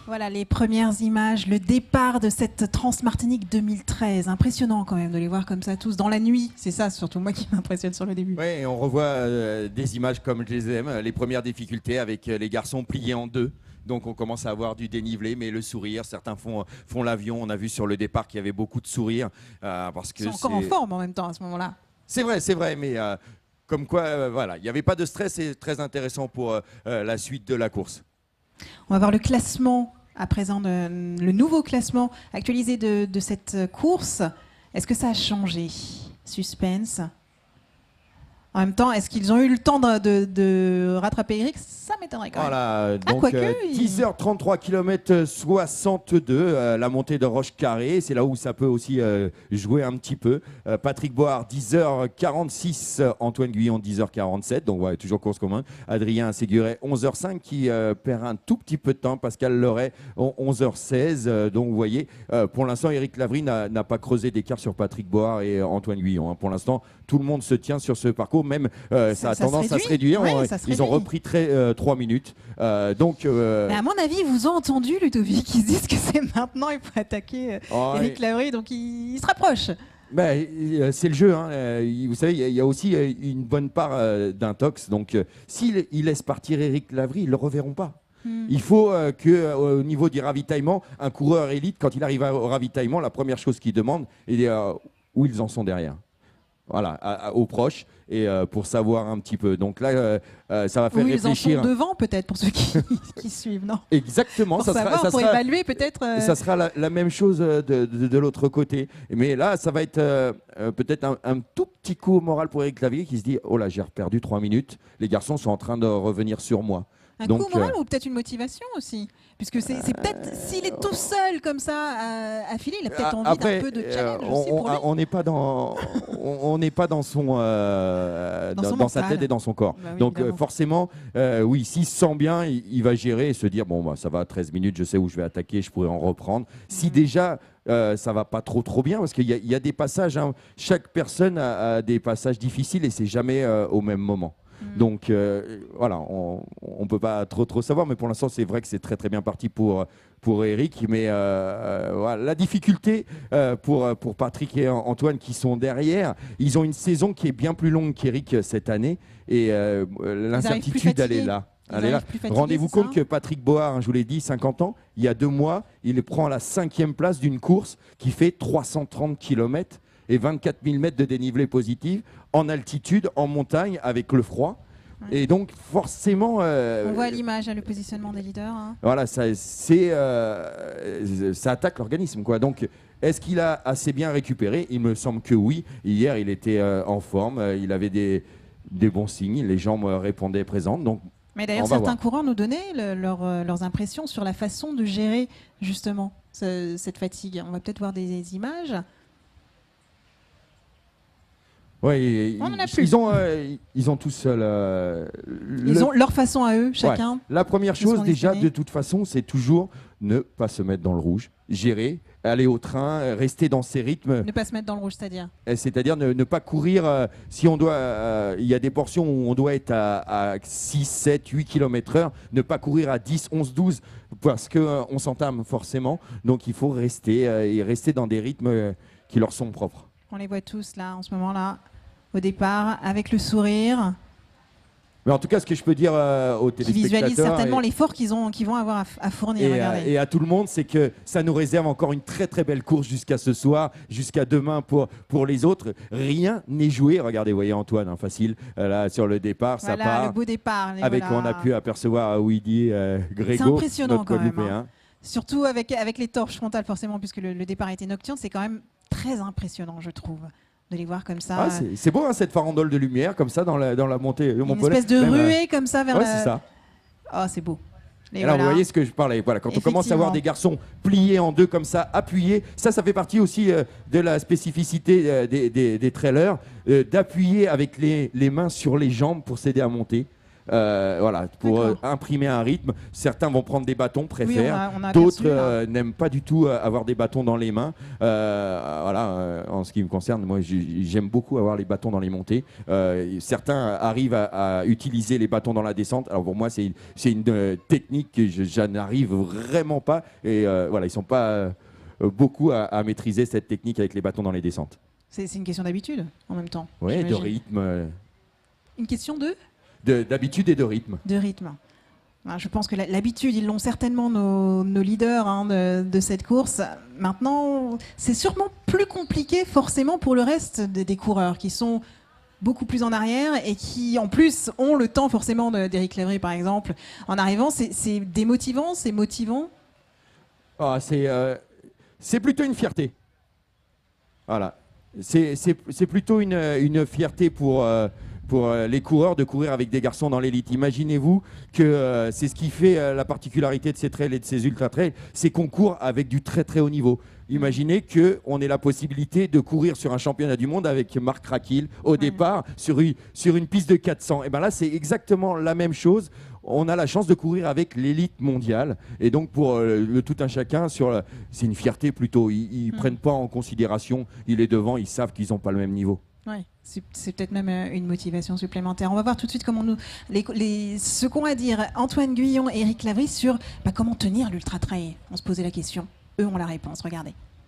Voilà les premières images, le départ de cette Transmartinique 2013. Impressionnant quand même de les voir comme ça tous dans la nuit. C'est ça surtout moi qui m'impressionne sur le début. Oui, et on revoit des images comme je les aime, les premières difficultés avec les garçons pliés en deux. Donc on commence à avoir du dénivelé, mais le sourire, certains font l'avion. On a vu sur le départ qu'il y avait beaucoup de sourires. Parce que Ils sont encore en forme en même temps à ce moment-là. C'est vrai, mais comme quoi, voilà, il n'y avait pas de stress, c'est très intéressant pour la suite de la course. On va voir le classement à présent, le nouveau classement actualisé de cette course. Est-ce que ça a changé? Suspense. En même temps, est-ce qu'ils ont eu le temps de rattraper Eric? Ça m'étonnerait quand même. Voilà, donc quoique, 10h33 km 62, la montée de Roche-Carré, c'est là où ça peut aussi jouer un petit peu. Patrick Board, 10h46, Antoine Guyon, 10h47, donc ouais, toujours course commune. Adrien Séguret, 11h05, qui perd un tout petit peu de temps. Pascal Loret, 11h16, donc vous voyez, pour l'instant, Eric Lavry n'a pas creusé d'écart sur Patrick Board et Antoine Guyon. Hein. Pour l'instant, tout le monde se tient sur ce parcours. Même ça a tendance à se réduire. Ouais, Ils ont repris 3 minutes. Mais à mon avis, ils vous ont entendu, Ludovic, qui se disent que c'est maintenant, il faut attaquer Eric Lavry, donc il se rapproche. C'est le jeu. Hein. Vous savez, il y a aussi une bonne part d'intox. Donc, s'il laisse partir Eric Lavry, ils ne le reverront pas. Il faut qu'au niveau du ravitaillement, un coureur élite, quand il arrive au ravitaillement, la première chose qu'il demande, est où ils en sont derrière. Voilà, aux proches, et pour savoir un petit peu. Donc là, ça va faire réfléchir. Ils en sont devant peut-être pour ceux qui suivent, non? Exactement. Pour évaluer peut-être. Ça sera la même chose de l'autre côté. Mais là, ça va être peut-être un tout petit coup au moral pour Eric Lavry qui se dit « Oh là, j'ai perdu 3 minutes. Les garçons sont en train de revenir sur moi. » Un coup moral ou peut-être une motivation aussi, puisque c'est peut-être s'il est tout seul comme ça à filer, il a peut-être envie d'un peu de challenge aussi pour lui. On n'est pas dans son dans sa tête et dans son corps. Bah oui, donc évidemment. forcément, oui, s'il se sent bien, il va gérer et se dire bon bah ça va, 13 minutes, je sais où je vais attaquer, je pourrais en reprendre. Si déjà ça va pas trop bien, parce qu'il y a des passages, hein, chaque personne a des passages difficiles et c'est jamais au même moment. Donc voilà, on ne peut pas trop savoir, mais pour l'instant c'est vrai que c'est très bien parti pour Eric. Mais voilà, la difficulté pour Patrick et Antoine qui sont derrière, ils ont une saison qui est bien plus longue qu'Eric cette année et l'incertitude elle est là. Rendez-vous compte que Patrick Board, je vous l'ai dit, 50 ans, il y a 2 mois, il prend la 5e place d'une course qui fait 330 km et 24 000 mètres de dénivelé positif, en altitude, en montagne, avec le froid. Ouais. Et donc, forcément... on voit à l'image le positionnement des leaders. Hein. Voilà, ça attaque l'organisme, quoi. Donc, est-ce qu'il a assez bien récupéré? Il me semble que oui. Hier, il était en forme, il avait des bons signes, les jambes répondaient présentes. Donc, mais d'ailleurs, certains coureurs nous donnaient leurs impressions sur la façon de gérer, justement, cette fatigue. On va peut-être voir des images. Ouais, ils ont tous ils ont leur façon à eux, chacun. Ouais. La première chose déjà, de toute façon, c'est toujours ne pas se mettre dans le rouge, gérer, aller au train, rester dans ses rythmes. Ne pas se mettre dans le rouge, c'est-à-dire C'est-à-dire ne pas courir. Si on doit, il y a des portions où on doit être à 6, 7, 8 km/h, ne pas courir à 10, 11, 12 parce qu'on s'entame forcément. Donc il faut rester dans des rythmes qui leur sont propres. On les voit tous là, en ce moment-là, au départ, avec le sourire. Mais en tout cas, ce que je peux dire aux téléspectateurs... Qui visualisent certainement l'effort qu'ils vont avoir à fournir. Et à tout le monde, c'est que ça nous réserve encore une très belle course jusqu'à ce soir, jusqu'à demain pour les autres. Rien n'est joué. Regardez, vous voyez Antoine, hein, facile, là sur le départ, voilà, ça part. Le beau départ. Avec on a pu apercevoir Weedy Grégo. C'est impressionnant notre quand même. Hein. Surtout avec les torches frontales, forcément, puisque le départ était nocturne. C'est quand même très impressionnant, je trouve, de les voir comme ça. Ah, c'est beau, hein, cette farandole de lumière, comme ça, dans la montée. Une espèce de ruée, comme ça, vers c'est ça. Oh, c'est beau. Et là, vous voyez ce que je parlais. Voilà, quand on commence à voir des garçons pliés en deux, comme ça, appuyés, ça fait partie aussi de la spécificité des trailers, d'appuyer avec les mains sur les jambes pour s'aider à monter. voilà, pour imprimer un rythme. Certains vont prendre des bâtons, préfèrent. On a D'autres n'aiment pas du tout avoir des bâtons dans les mains. Voilà, en ce qui me concerne, moi j'aime beaucoup avoir les bâtons dans les montées. Certains arrivent à utiliser les bâtons dans la descente. Alors pour moi, c'est une technique que je n'arrive vraiment pas. Et voilà, ils sont pas beaucoup à maîtriser cette technique avec les bâtons dans les descentes. C'est une question d'habitude en même temps. Oui, de rythme. Une question d'habitude et de rythme. De rythme. Je pense que l'habitude, ils l'ont certainement nos leaders de cette course. Maintenant, c'est sûrement plus compliqué forcément pour le reste des coureurs qui sont beaucoup plus en arrière et qui en plus ont le temps forcément d'Éric Lévry par exemple. En arrivant, c'est démotivant, c'est motivant. C'est plutôt une fierté. Voilà. C'est plutôt une fierté pour les coureurs de courir avec des garçons dans l'élite. Imaginez-vous que c'est ce qui fait la particularité de ces trails et de ces ultra-trails, c'est qu'on court avec du très très haut niveau. Imaginez qu'on ait la possibilité de courir sur un championnat du monde avec Marc Raquil au départ sur une piste de 400. Et bien là, c'est exactement la même chose. On a la chance de courir avec l'élite mondiale. Et donc, pour le tout un chacun, c'est une fierté plutôt. Ils ne prennent pas en considération, il est devant, ils savent qu'ils n'ont pas le même niveau. Ouais, c'est peut-être même une motivation supplémentaire. On va voir tout de suite comment ce qu'ont à dire Antoine Guyon et Éric Lévry sur comment tenir l'ultra trail. On se posait la question, eux ont la réponse. Regardez.